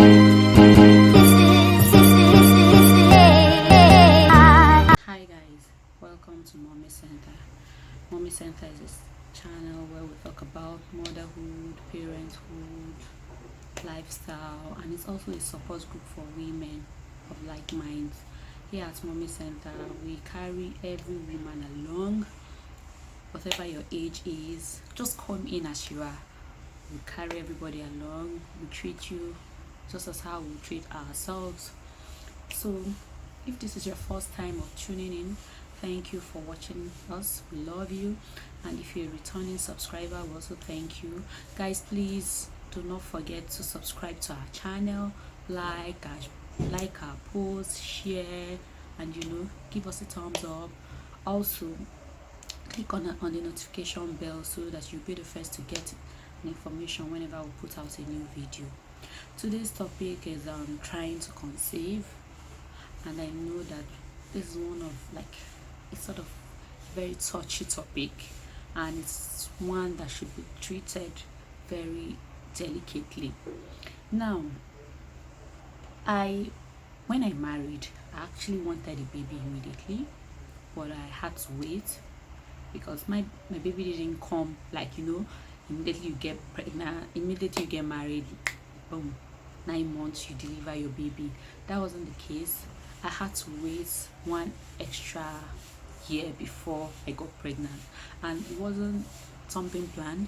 Hi guys, welcome to MummysCenter. MummysCenter is a channel where we talk about motherhood, parenthood, lifestyle, and it's also a support group for women of like minds. Here at MummysCenter, we carry every woman along, whatever your age is. Just come in as you are. We carry everybody along. We treat you just as how we treat ourselves. So if this is your first time of tuning in, thank you for watching us. We love you. And if you're a returning subscriber, we also thank you. Guys, please do not forget to subscribe to our channel, like our posts, share, and give us a thumbs up. Also click on the notification bell so that you'll be the first to get information whenever we put out a new video. Today's topic is trying to conceive, and I know that this is one of it's sort of very touchy topic, and it's one that should be treated very delicately. Now, when I married, I actually wanted a baby immediately, but I had to wait because my baby didn't come immediately you get pregnant, immediately you get married, boom, 9 months you deliver your baby. That wasn't the case. I had to wait one extra year before I got pregnant, and it wasn't something planned.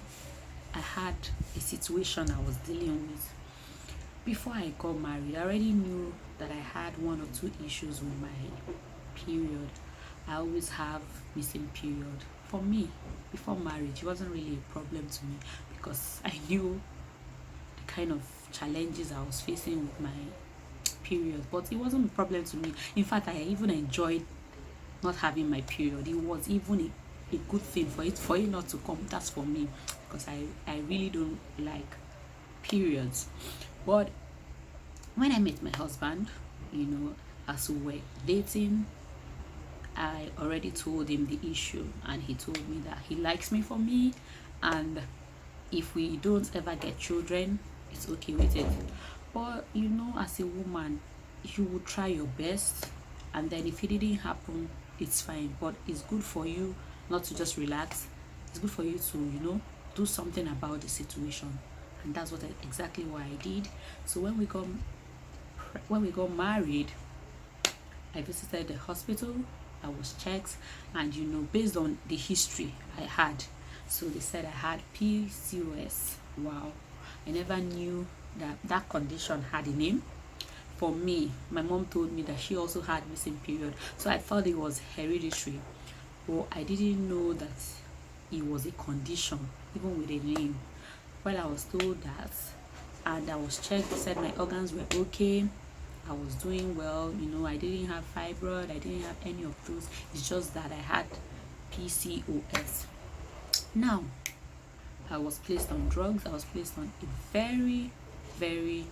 I had a situation I was dealing with. Before I got married, I already knew that I had 1 or 2 issues with my period. I always have missing period. For me, before marriage, it wasn't really a problem to me because I knew the kind of challenges I was facing with my period, but it wasn't a problem to me. In fact, I even enjoyed not having my period. It was even a good thing for it not to come. That's for me, because I really don't like periods. But when I met my husband, as we were dating, I already told him the issue, and he told me that he likes me for me, and if we don't ever get children, it's okay with it. But as a woman, you will try your best, and then if it didn't happen, it's fine. But it's good for you not to just relax. It's good for you to do something about the situation, and that's exactly what I did. So when we got married, I visited the hospital. I was checked, and based on the history I had, so they said I had PCOS. Wow, I never knew that condition had a name. For me, my mom told me that she also had missing period, so I thought it was hereditary, but I didn't know that it was a condition even with a name. Well, I was told that, and I was checked. They said my organs were okay, I was doing well. I didn't have fibroid, I didn't have any of those. It's just that I had PCOS. Now, I was placed on drugs. I was placed on a very, very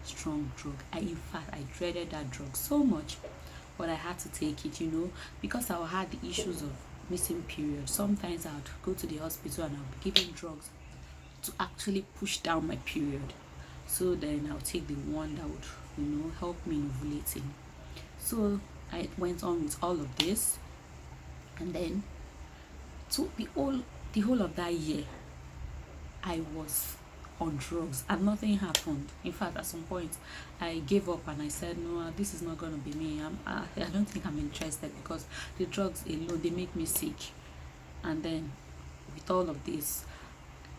strong drug. In fact, I dreaded that drug so much, but I had to take it, because I had the issues of missing period. Sometimes I would go to the hospital and I'll be given drugs to actually push down my period. So then I'll take the one that would help me in ovulating. So I went on with all of this, and then the whole of that year I was on drugs and nothing happened. In fact, at some point I gave up and I said, no, this is not going to be me. I don't think I'm interested, because the drugs alone, they make me sick. And then with all of these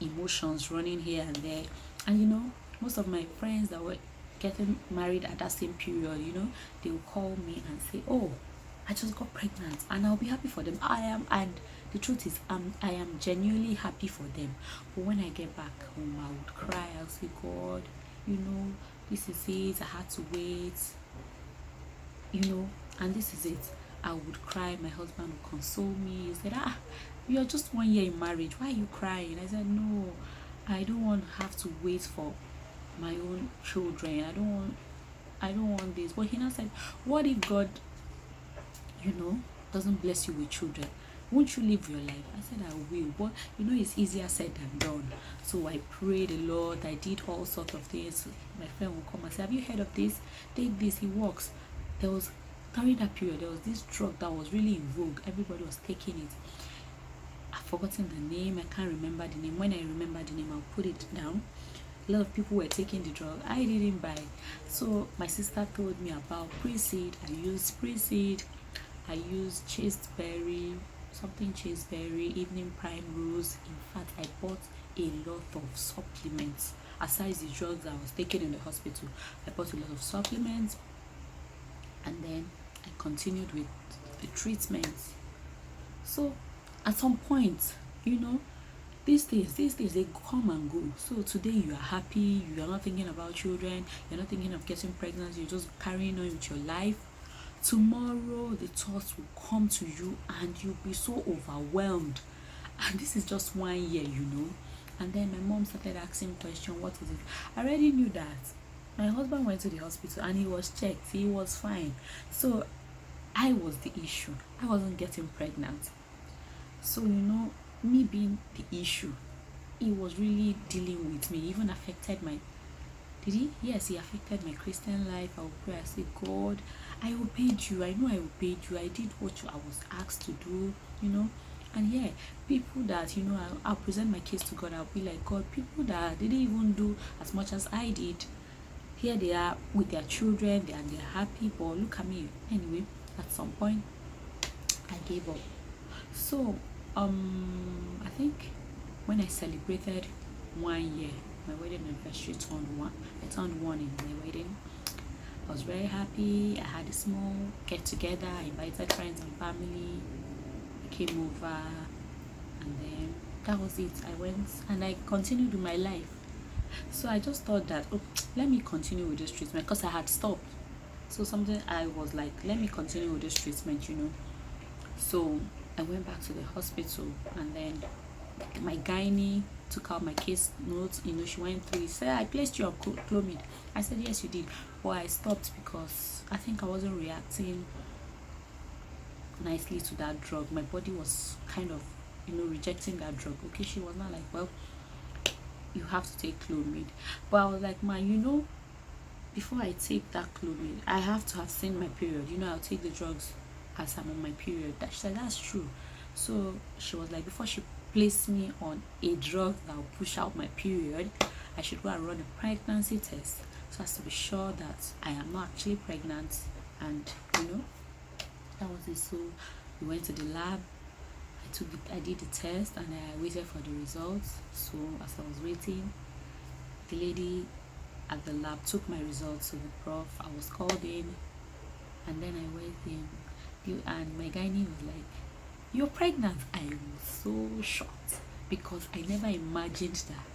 emotions running here and there, and most of my friends that were getting married at that same period, they will call me and say, oh, I just got pregnant, and I'll be happy for them. And the truth is, I am genuinely happy for them. But when I get back home, I would cry. I'll say, God, this is it. I had to wait, and this is it. I would cry. My husband would console me. He said, you're just 1 year in marriage. Why are you crying? I said, no, I don't want to have to wait for my own children. I don't want this. But he now said, what if God doesn't bless you with children? Won't you live your life? I said I will, but it's easier said than done. So I prayed a lot. I did all sorts of things. My friend would come and say, have you heard of this? Take this, it works. There was During that period, there was this drug that was really in vogue. Everybody was taking it. I've forgotten the name. I can't remember the name. When I remember the name, I'll put it down. A lot of people were taking the drug. I didn't buy. So my sister told me about pre-seed. I used pre-seed. I used chasteberry, something chasteberry, evening prime rose. In fact, I bought a lot of supplements. Aside the drugs I was taking in the hospital, I bought a lot of supplements, and then I continued with the treatments. So at some point, these things they come and go. So today you are happy, you are not thinking about children, you're not thinking of getting pregnant, you're just carrying on with your life. Tomorrow the thoughts will come to you and you'll be so overwhelmed. And this is just 1 year. And then my mom started asking questions. What is it? I already knew that. My husband went to the hospital and he was checked. He was fine. So I was the issue. I wasn't getting pregnant. So me being the issue, he was really dealing with me. He even affected my did he? Yes, he affected my Christian life. I would pray. I say, God, I obeyed you. I know I obeyed you. I did what I was asked to do, And yeah, people that, I'll present my case to God. I'll be like, God, people that didn't even do as much as I did, here they are with their children, and they're happy. But look at me. Anyway, at some point, I gave up. So, I think when I celebrated 1 year, my wedding anniversary I turned one in my wedding. I was very happy. I had a small get together. I invited friends and family. I came over, and then that was it. I went and I continued with my life. So I just thought that, let me continue with this treatment, because I had stopped. So something I was like, let me continue with this treatment, So I went back to the hospital, and then my gynae took out my case notes. She went through it. Said, I placed you on Clomid. I said, yes, you did. But I stopped because I think I wasn't reacting nicely to that drug. My body was kind of, rejecting that drug. Okay, she was not like, well, you have to take Clomid. But I was like, man, before I take that Clomid, I have to have seen my period. I'll take the drugs as I'm on my period. She said, that's true. So she was like, before she placed me on a drug that will push out my period, I should go and run a pregnancy test so as to be sure that I am not actually pregnant. And that was it. So we went to the lab. I did the test, and I waited for the results. So as I was waiting, the lady at the lab took my results to the prof. I was called in, and then I went in, and my gynae was like, you're pregnant. I was so shocked because I never imagined that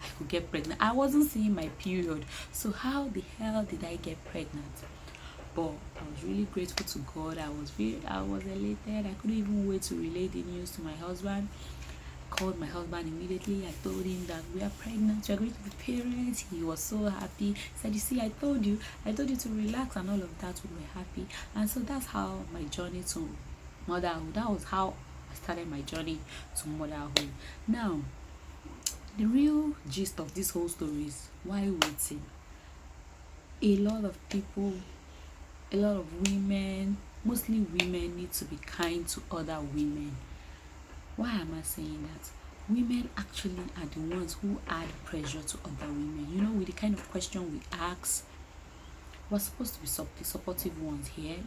I could get pregnant. I wasn't seeing my period, so how the hell did I get pregnant? But I was really grateful to God. I was elated. I couldn't even wait to relay the news to my husband. I called my husband immediately. I told him that we are pregnant. We are going to be parents. He was so happy. He said, you see, I told you to relax and all of that. We were happy. And so that's how my journey to motherhood. That was how I started my journey to motherhood. Now, the real gist of this whole story is, why waiting? A lot of people, a lot of women, mostly women, need to be kind to other women. Why am I saying that? Women actually are the ones who add pressure to other women. With the kind of question we ask, we're supposed to be the supportive ones here.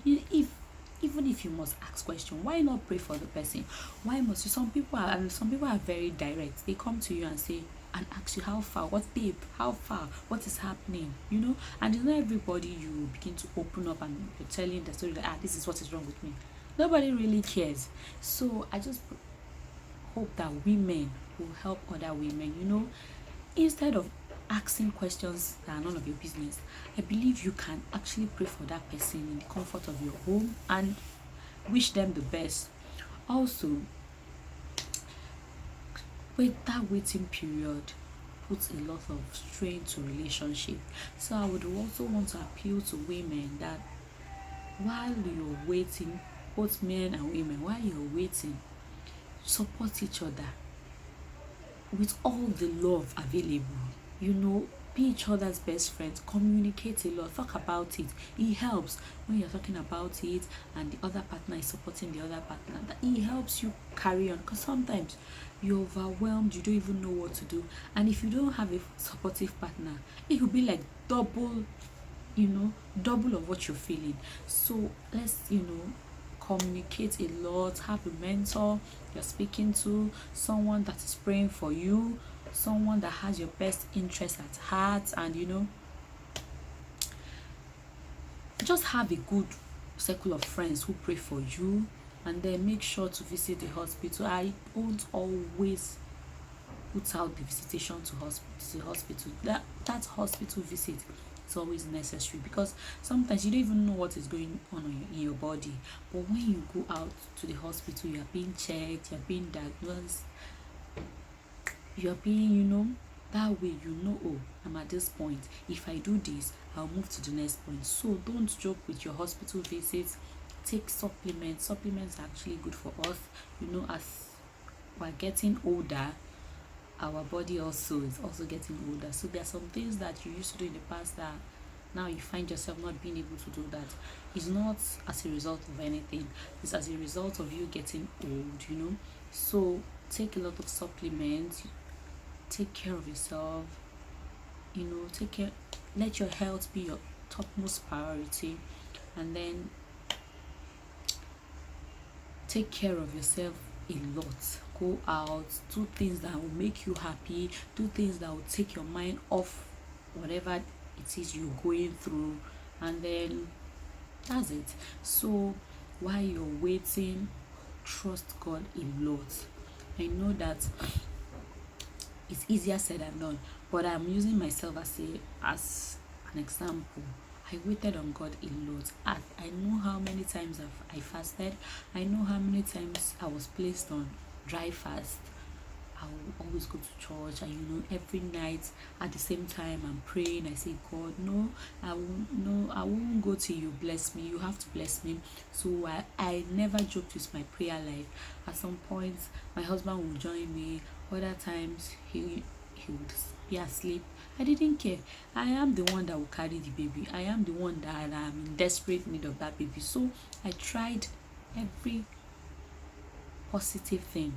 Even if you must ask questions, why not pray for the person? Why must you? Some people are very direct. They come to you and say, and ask you, how far? What babe? How far? What is happening? And it's not everybody you begin to open up and you're telling the story that, this is what is wrong with me. Nobody really cares. So I just hope that women will help other women, instead of asking questions that are none of your business. I believe you can actually pray for that person in the comfort of your home and wish them the best. Also, that waiting period puts a lot of strain to relationship. So I would also want to appeal to women that while you're waiting, both men and women, while you're waiting, support each other with all the love available. Be each other's best friends, communicate a lot, talk about it. It helps when you're talking about it and the other partner is supporting the other partner. That it helps you carry on, because sometimes you're overwhelmed, you don't even know what to do. And if you don't have a supportive partner, it will be like double, double of what you're feeling. So let's, communicate a lot, have a mentor you're speaking to, someone that is praying for you, someone that has your best interest at heart, and just have a good circle of friends who pray for you. And then make sure to visit the hospital. I don't always put out the visitation to hospital. That hospital visit is always necessary, because sometimes you don't even know what is going on in your body. But when you go out to the hospital, you are being checked, you are being diagnosed, you are being, that way oh, I'm at this point. If I do this, I'll move to the next point. So don't joke with your hospital visits. Take supplements. Supplements are actually good for us. As we're getting older, our body also is getting older. So there are some things that you used to do in the past that now you find yourself not being able to do that. It's not as a result of anything. It's as a result of you getting old. So take a lot of supplements. Take care of yourself. Take care. Let your health be your topmost priority. And then take care of yourself a lot. Go out, do things that will make you happy, do things that will take your mind off whatever it is you're going through, and then that's it. So while you're waiting, trust God a lot. I know that it's easier said than done, but I'm using myself as an example. I waited on God a lot. I know how many times I fasted. I know how many times I was placed on dry fast. I will always go to church, and every night at the same time I'm praying. I say, God, no, I won't go till you bless me. You have to bless me. So I never joked with my prayer life. At some point, my husband would join me. Other times he would be asleep. I didn't care. I am the one that will carry the baby. I am the one that I'm in desperate need of that baby. So I tried every positive thing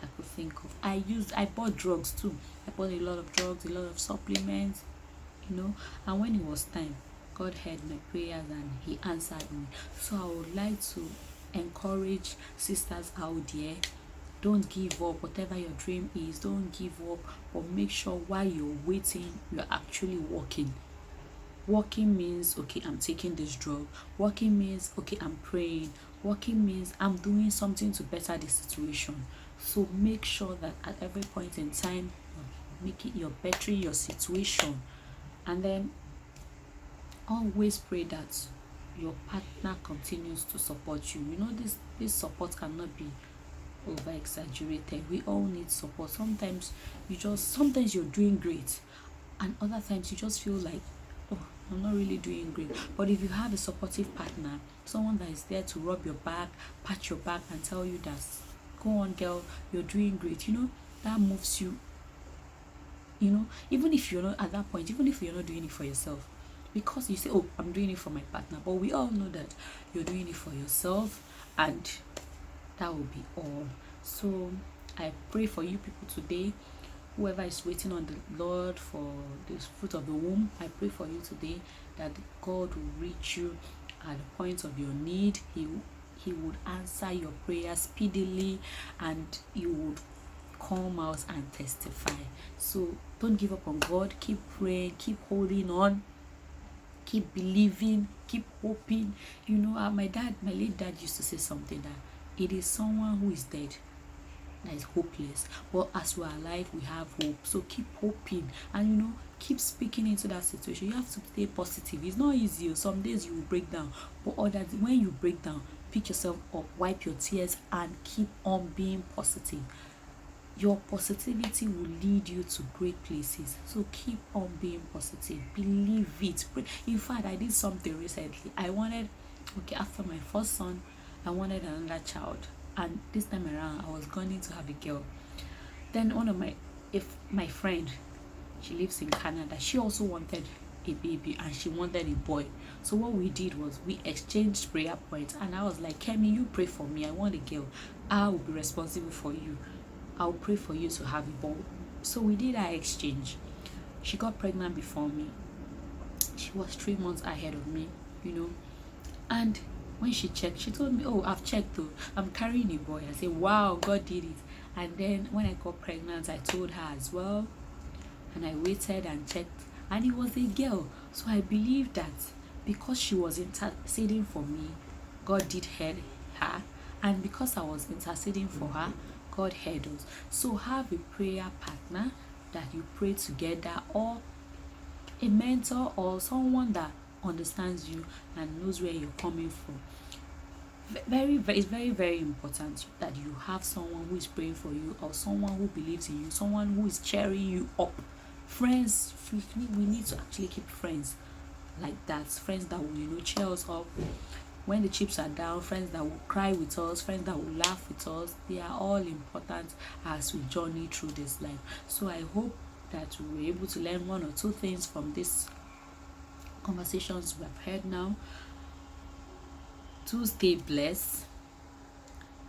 I could think of. I bought drugs too. I bought a lot of drugs, a lot of supplements, and when it was time, God heard my prayers and He answered me. So I would like to encourage sisters out there. Don't give up. Whatever your dream is, don't give up. But make sure while you're waiting, you're actually working. Working means, okay, I'm taking this drug. Working means, okay, I'm praying. Working means I'm doing something to better the situation. So make sure that at every point in time, you're bettering your situation. And then always pray that your partner continues to support you. This support cannot be over exaggerated. We all need support. Sometimes you're doing great, and other times you just feel like, oh, I'm not really doing great. But if you have a supportive partner, someone that is there to rub your back, pat your back, and tell you that, go on girl, you're doing great, that moves you. Even if you're not at that point, even if you're not doing it for yourself, because you say, oh, I'm doing it for my partner, but we all know that you're doing it for yourself, and that will be all. So I pray for you people today. Whoever is waiting on the Lord for the fruit of the womb, I pray for you today that God will reach you at the point of your need. He would answer your prayer speedily, and you would come out and testify. So don't give up on God. Keep praying, keep holding on, keep believing, keep hoping. My late dad used to say something, that it is someone who is dead that is hopeless, but as we are alive, we have hope. So keep hoping, and keep speaking into that situation. You have to stay positive. It's not easy. Some days you will break down, but others, when you break down, pick yourself up, wipe your tears, and keep on being positive. Your positivity will lead you to great places. So keep on being positive. Believe it. In fact, I did something recently. After my first son, I wanted another child. and this time around I was going to have a girl. Then one of my friend, she lives in Canada, she also wanted a baby and she wanted a boy. So what we did was we exchanged prayer points, and I was like, Kemi, you pray for me, I want a girl, I will be responsible for you, I'll pray for you to have a boy. So we did our exchange. She got pregnant before me. She was 3 months ahead of me, and when she checked, she told me, oh, I've checked though, I'm carrying a boy. I said, wow, God did it. And then when I got pregnant, I told her as well, and I waited and checked, and it was a girl. So I believe that because she was interceding for me, God did hear her, and because I was interceding for her, God heard us. So have a prayer partner that you pray together, or a mentor, or someone that understands you and knows where you're coming from. It's very, very important that you have someone who is praying for you, or someone who believes in you, someone who is cheering you up. Friends, we need to actually keep friends like that, friends that will cheer us up when the chips are down, friends that will cry with us, friends that will laugh with us. They are all important as we journey through this life. So I hope that we were able to learn one or two things from these conversations we have heard now. To stay blessed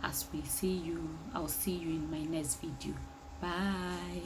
as we see you. I'll see you in my next video. Bye.